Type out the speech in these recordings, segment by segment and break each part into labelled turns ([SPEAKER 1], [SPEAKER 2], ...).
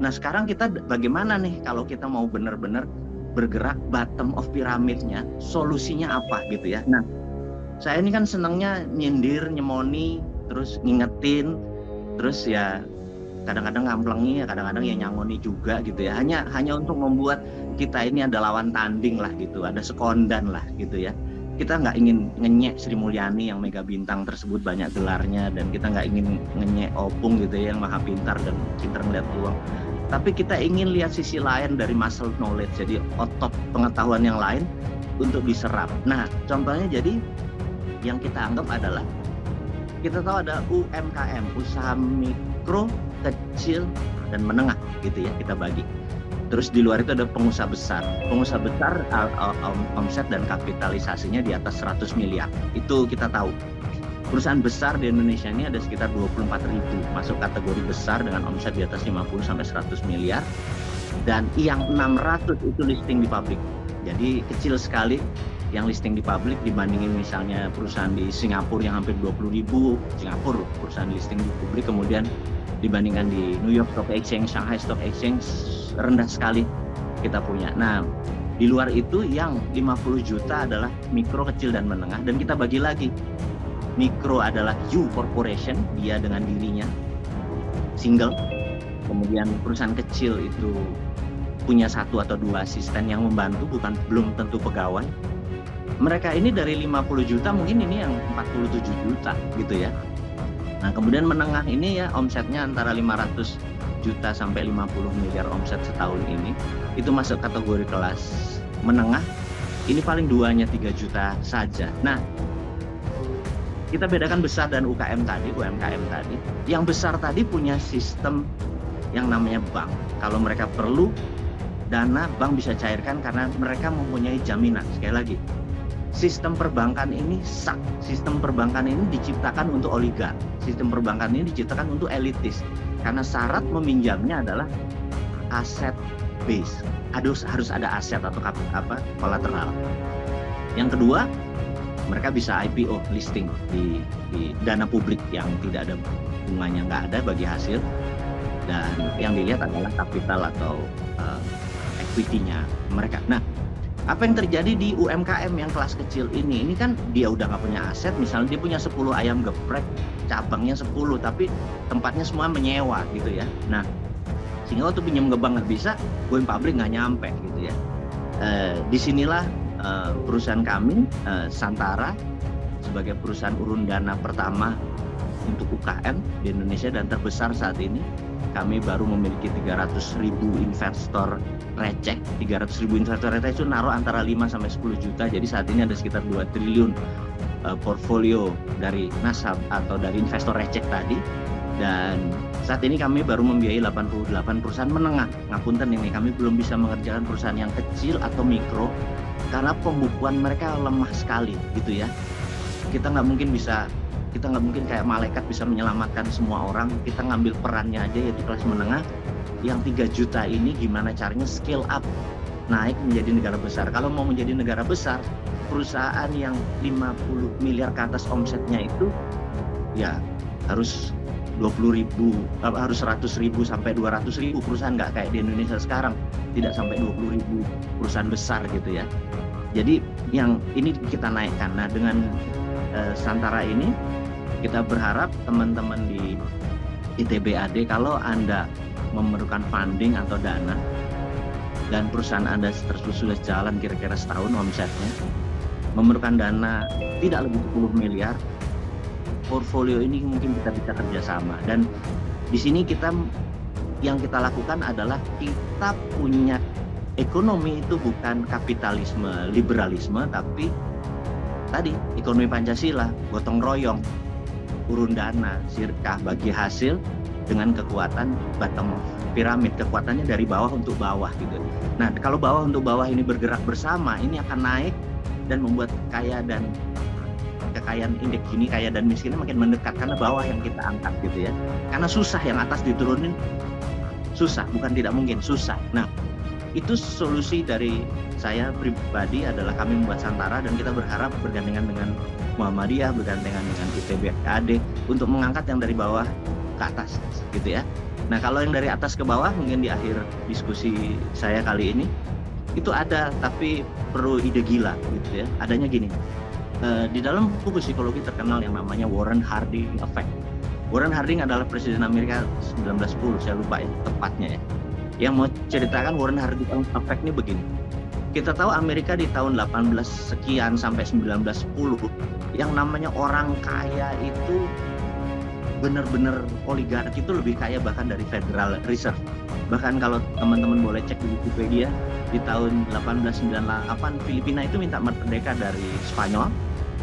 [SPEAKER 1] Nah sekarang kita bagaimana nih kalau kita mau benar-benar bergerak bottom of piramidnya, solusinya apa gitu ya. Nah saya ini kan senangnya nyindir, nyemoni, terus ngingetin, terus ya kadang-kadang ngamplengi, ya kadang-kadang ya nyangoni juga gitu ya. Hanya untuk membuat kita ini ada lawan tanding lah gitu, ada sekondan lah gitu ya. Kita nggak ingin ngenyek Sri Mulyani yang mega bintang tersebut banyak gelarnya, dan kita nggak ingin ngenyek Opung gitu ya yang maha pintar dan pintar melihat peluang. Tapi kita ingin lihat sisi lain dari muscle knowledge, jadi otot pengetahuan yang lain untuk diserap. Nah contohnya jadi yang kita anggap adalah, kita tahu ada UMKM, usaha mikro, kecil, dan menengah gitu ya, kita bagi. Terus di luar itu ada pengusaha besar. Pengusaha besar omset dan kapitalisasinya di atas 100 miliar. Itu kita tahu. Perusahaan besar di Indonesia ini ada sekitar 24.000 masuk kategori besar dengan omset di atas 50 sampai 100 miliar. Dan yang 600 itu listing di publik. Jadi kecil sekali yang listing di publik dibandingin misalnya perusahaan di Singapura yang hampir 20.000, Singapura perusahaan listing di publik, kemudian dibandingkan di New York Stock Exchange, Shanghai Stock Exchange rendah sekali kita punya. Nah, di luar itu yang 50 juta adalah mikro, kecil, dan menengah, dan kita bagi lagi. Mikro adalah U Corporation, dia dengan dirinya single. Kemudian perusahaan kecil itu punya 1 atau 2 asisten yang membantu, belum tentu pegawai. Mereka ini dari 50 juta mungkin ini yang 47 juta gitu ya. Nah kemudian menengah ini ya omsetnya antara 500 juta sampai 50 miliar omset setahun ini, itu masuk kategori kelas menengah. Ini paling 2-3 juta saja. Nah kita bedakan besar dan UMKM tadi. Yang besar tadi punya sistem yang namanya bank. Kalau mereka perlu dana, bank bisa cairkan karena mereka mempunyai jaminan. Sekali lagi, sistem perbankan ini sistem perbankan ini diciptakan untuk oligark. Sistem perbankan ini diciptakan untuk elitis. Karena syarat meminjamnya adalah aset base. Harus ada aset atau kolateral. Yang kedua, mereka bisa IPO, listing di dana publik yang tidak ada bunganya, nggak ada bagi hasil. Dan yang dilihat adalah kapital atau equity-nya mereka. Nah, apa yang terjadi di UMKM yang kelas kecil ini kan dia udah nggak punya aset, misalnya dia punya 10 ayam geprek, cabangnya 10, tapi tempatnya semua menyewa gitu ya. Nah, sehingga waktu pinjam ke bank nggak bisa, going public nggak nyampe gitu ya. Disinilah perusahaan kami, Santara, sebagai perusahaan urun dana pertama untuk UKM di Indonesia dan terbesar saat ini. Kami baru memiliki 300.000 investor receh. 300.000 investor receh itu naruh antara 5 sampai 10 juta. Jadi saat ini ada sekitar 2 triliun portfolio dari nasabah atau dari investor receh tadi. Dan saat ini kami baru membiayai 88 perusahaan menengah. Ngapunten ini, kami belum bisa mengerjakan perusahaan yang kecil atau mikro karena pembukuan mereka lemah sekali gitu ya. Kita nggak mungkin kayak malaikat bisa menyelamatkan semua orang. Kita ngambil perannya aja, yaitu kelas menengah yang 3 juta ini gimana caranya scale up, naik menjadi negara besar. Kalau mau menjadi negara besar, perusahaan yang 50 miliar ke atas omsetnya itu ya harus 20.000, harus 100.000 sampai 200.000 perusahaan, nggak kayak di Indonesia sekarang, tidak sampai 20.000 perusahaan besar gitu ya. Jadi yang ini kita naikkan. Nah dengan Santara ini kita berharap teman-teman di ITB-AD, kalau Anda memerlukan funding atau dana dan perusahaan Anda sudah jalan kira-kira setahun omsetnya, memerlukan dana tidak lebih 10 miliar, portfolio ini mungkin kita bisa kerjasama. Dan di sini yang kita lakukan adalah kita punya ekonomi itu bukan kapitalisme, liberalisme, tapi tadi ekonomi Pancasila, gotong royong, urun dana, sirkah, bagi hasil dengan kekuatan bottom piramid, kekuatannya dari bawah untuk bawah gitu. Nah kalau bawah untuk bawah ini bergerak bersama, ini akan naik dan membuat kekayaan indeks Gini kaya dan miskinnya makin mendekat, karena bawah yang kita angkat gitu ya. Karena susah yang atas diturunin, susah, bukan tidak mungkin, susah. Nah itu solusi dari saya pribadi adalah kami membuat Santara, dan kita berharap bergandengan dengan Muhammadiyah, bergandengan dengan ITB-AD untuk mengangkat yang dari bawah ke atas gitu ya. Nah kalau yang dari atas ke bawah mungkin di akhir diskusi saya kali ini itu ada, tapi perlu ide gila gitu ya. Adanya gini, di dalam buku psikologi terkenal yang namanya Warren Harding Effect. Warren Harding adalah presiden Amerika 1910, saya lupa ya tepatnya ya. Yang mau ceritakan Warren Harding Effect ini begini. Kita tahu Amerika di tahun 18 sekian sampai 1910 yang namanya orang kaya itu benar-benar oligarki itu lebih kaya bahkan dari Federal Reserve. Bahkan kalau teman-teman boleh cek di Wikipedia, di tahun 1898 Filipina itu minta merdeka dari Spanyol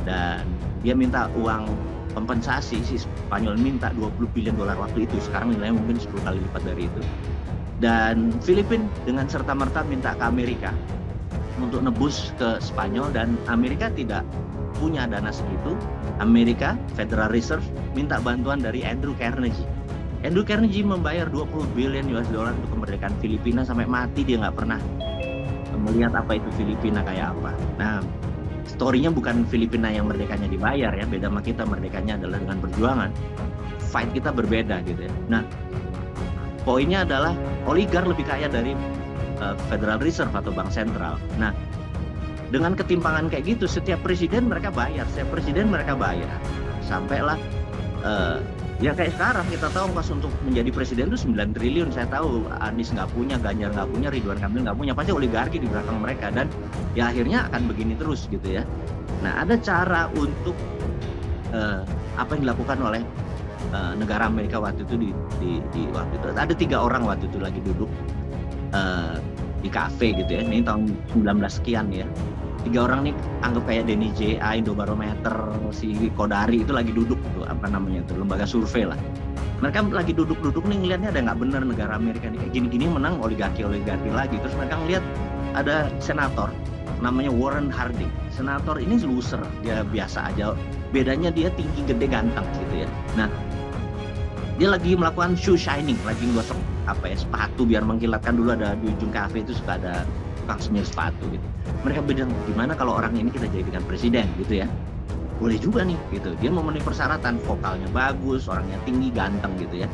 [SPEAKER 1] dan dia minta uang kompensasi. Si Spanyol minta 20 billion dolar waktu itu, sekarang nilainya mungkin 10 kali lipat dari itu. Dan Filipina dengan serta-merta minta ke Amerika untuk nebus ke Spanyol, dan Amerika tidak punya dana segitu. Amerika Federal Reserve minta bantuan dari Andrew Carnegie. Andrew Carnegie membayar 20 billion US dollar untuk kemerdekaan Filipina, sampai mati dia nggak pernah melihat apa itu Filipina kayak apa. Nah, story-nya bukan Filipina yang merdekanya dibayar ya, beda sama kita, merdekanya adalah dengan perjuangan. Fight kita berbeda gitu ya. Nah, poinnya adalah oligar lebih kaya dari Federal Reserve atau bank sentral. Nah, dengan ketimpangan kayak gitu, setiap presiden mereka bayar, sampailah ya kayak sekarang kita tahu ongkos untuk menjadi presiden itu 9 triliun. Saya tahu Anies nggak punya, Ganjar nggak punya, Ridwan Kamil nggak punya, pasti oligarki di belakang mereka, dan ya akhirnya akan begini terus gitu ya. Nah, ada cara untuk apa yang dilakukan oleh negara Amerika waktu itu di waktu itu ada 3 orang waktu itu lagi duduk di kafe gitu ya. Ini tahun 19 sekian ya. 3 orang nih anggap kayak Denny J.A, Indobarometer, si Kodari itu lagi duduk tuh, apa namanya itu, lembaga survei lah. Mereka lagi duduk-duduk nih ngelihatnya ada nggak benar negara Amerika nih kayak gini-gini menang oligarki lagi. Terus mereka ngelihat ada senator namanya Warren Harding. Senator ini loser, dia biasa aja. Bedanya dia tinggi, gede, ganteng gitu ya. Nah, dia lagi melakukan shoe shining, lagi gosok sepatu biar mengkilatkan. Dulu ada di ujung kafe itu suka ada tukang semir sepatu gitu. Mereka bilang, gimana kalau orang ini kita jadikan presiden gitu ya. Boleh juga nih gitu. Dia memenuhi persyaratan, vokalnya bagus, orangnya tinggi, ganteng gitu ya.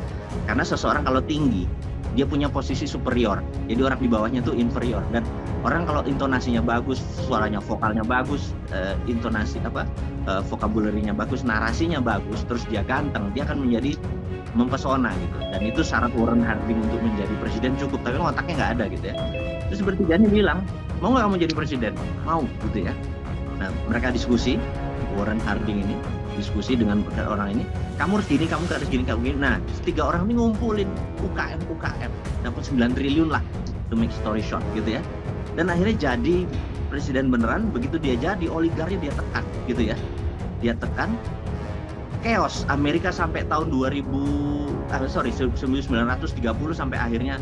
[SPEAKER 1] Karena seseorang kalau tinggi, dia punya posisi superior. Jadi orang di bawahnya tuh inferior. Dan orang kalau intonasinya bagus, suaranya, vokalnya bagus, vocabulary-nya bagus, narasinya bagus, terus dia ganteng, dia akan menjadi mempesona gitu. Dan itu syarat Warren Harding untuk menjadi presiden cukup, tapi otaknya nggak ada gitu ya. Terus bertiganya bilang, mau nggak kamu jadi presiden? Mau gitu ya. Nah, mereka diskusi, Warren Harding ini diskusi dengan orang ini, kamu harus gini, kamu harus gini, kamu gini. Nah, 3 orang ini ngumpulin UKM, dapat 9 triliun lah, to make story short gitu ya. Dan akhirnya jadi presiden beneran. Begitu dia jadi, oligarki dia tekan gitu ya. Dia tekan, chaos Amerika sampai tahun 1930 sampai akhirnya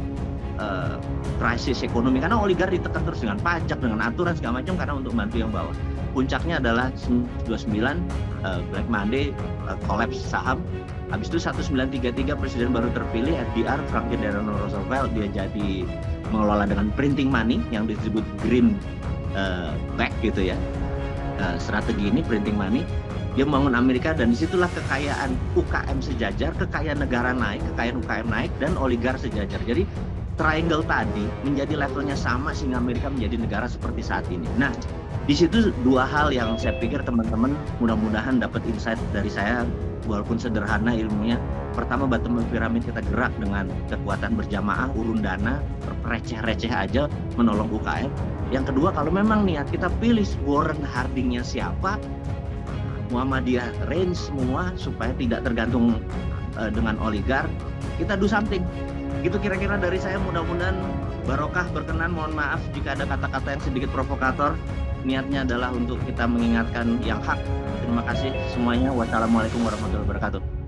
[SPEAKER 1] krisis ekonomi, karena oligarki ditekan terus dengan pajak, dengan aturan segala macam, karena untuk bantu yang bawah. Puncaknya adalah 1929 Black Monday, collapse saham. Habis itu 1933 presiden baru terpilih FDR, Franklin Delano Roosevelt, dia jadi mengelola dengan printing money yang disebut green back gitu ya. Strategi ini printing money, dia membangun Amerika, dan disitulah kekayaan UKM sejajar, kekayaan negara naik, kekayaan UKM naik, dan oligar sejajar. Jadi triangle tadi menjadi levelnya sama sehingga Amerika menjadi negara seperti saat ini. Nah, di situ 2 hal yang saya pikir teman-teman mudah-mudahan dapat insight dari saya, walaupun sederhana ilmunya. Pertama, bottom of pyramid kita gerak dengan kekuatan berjamaah, urun dana, receh-receh aja menolong UKM. Yang kedua, kalau memang niat kita pilih Warren Harding-nya siapa, Muhammadiyah range semua supaya tidak tergantung dengan oligar, kita do something. Itu kira-kira dari saya, mudah-mudahan barokah, berkenan. Mohon maaf jika ada kata-kata yang sedikit provokator. Niatnya adalah untuk kita mengingatkan yang hak. Terima kasih semuanya. Wassalamualaikum warahmatullahi wabarakatuh.